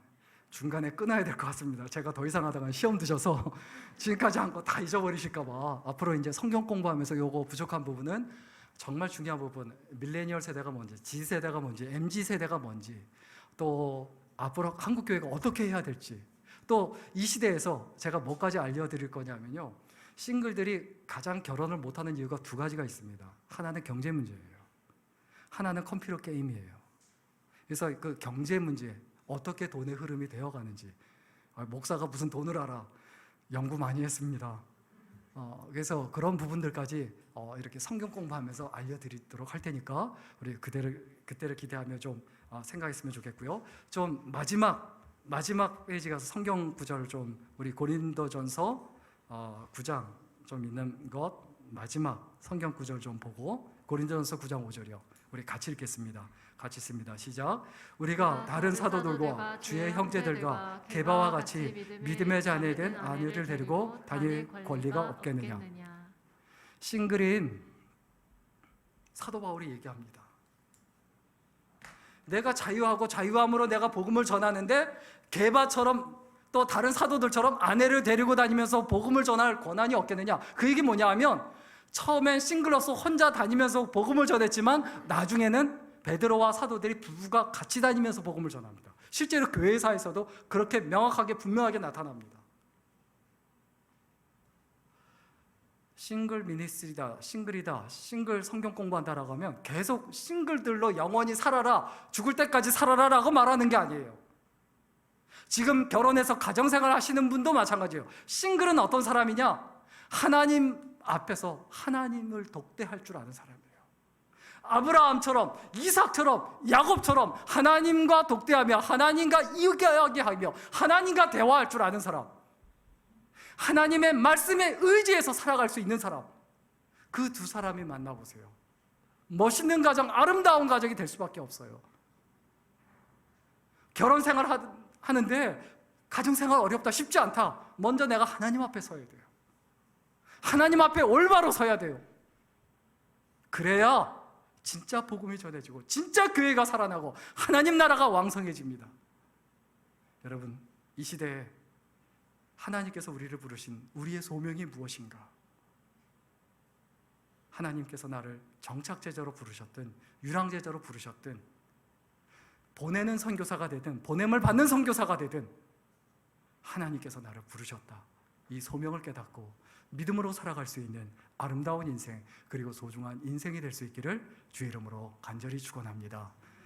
중간에 끊어야 될 것 같습니다. 제가 더 이상 하다가 시험 드셔서 지금까지 한 거 다 잊어버리실까 봐. 앞으로 이제 성경 공부하면서 요거 부족한 부분은, 정말 중요한 부분, 밀레니얼 세대가 뭔지, G세대가 뭔지, MZ세대가 뭔지, 또 앞으로 한국교회가 어떻게 해야 될지, 또 이 시대에서 제가 뭐까지 알려드릴 거냐면요, 싱글들이 가장 결혼을 못하는 이유가 2가지가 있습니다. 하나는 경제 문제예요. 하나는 컴퓨터 게임이에요. 그래서 그 경제 문제, 어떻게 돈의 흐름이 되어가는지, 목사가 무슨 돈을 알아, 연구 많이 했습니다. 그래서 그런 부분들까지 이렇게 성경 공부하면서 알려드리도록 할 테니까 우리 그때를 기대하며 좀 생각했으면 좋겠고요. 좀 마지막 마지막 페이지 가서 성경 구절을 좀 우리 고린도전서 9장 좀 있는 것 마지막 성경 구절 좀 보고 고린도전서 9장 5절이요. 우리 같이 읽겠습니다. 같이 읽습니다. 시작. 우리가 다른 사도들과 주의 형제들과 게바와 같이 믿음의 자녀된 아내를 데리고 다닐 권리가 없겠느냐. 싱글인 사도 바울이 얘기합니다. 내가 자유하고 자유함으로 내가 복음을 전하는데 게바처럼 또 다른 사도들처럼 아내를 데리고 다니면서 복음을 전할 권한이 없겠느냐. 그 얘기 뭐냐 하면 처음엔 싱글로서 혼자 다니면서 복음을 전했지만 나중에는 베드로와 사도들이 부부가 같이 다니면서 복음을 전합니다. 실제로 교회사에서도 그렇게 명확하게 분명하게 나타납니다. 싱글 미니스트리다, 싱글이다, 싱글 성경 공부한다라고 하면 계속 싱글들로 영원히 살아라, 죽을 때까지 살아라라고 말하는 게 아니에요. 지금 결혼해서 가정생활 하시는 분도 마찬가지예요. 싱글은 어떤 사람이냐? 하나님 앞에서 하나님을 독대할 줄 아는 사람이에요. 아브라함처럼, 이삭처럼, 야곱처럼 하나님과 독대하며 하나님과 이야기하며 하나님과 대화할 줄 아는 사람, 하나님의 말씀에 의지해서 살아갈 수 있는 사람, 그 두 사람이 만나보세요. 멋있는 가정, 아름다운 가정이 될 수밖에 없어요. 결혼 생활 하는데 가정생활 어렵다, 쉽지 않다. 먼저 내가 하나님 앞에 서야 돼요. 하나님 앞에 올바로 서야 돼요. 그래야 진짜 복음이 전해지고 진짜 교회가 살아나고 하나님 나라가 왕성해집니다. 여러분, 이 시대에 하나님께서 우리를 부르신 우리의 소명이 무엇인가? 하나님께서 나를 정착제자로 부르셨든 유랑제자로 부르셨든 보내는 선교사가 되든 보냄을 받는 선교사가 되든 하나님께서 나를 부르셨다. 이 소명을 깨닫고 믿음으로 살아갈 수 있는 아름다운 인생, 그리고 소중한 인생이 될 수 있기를 주의 이름으로 간절히 축원합니다.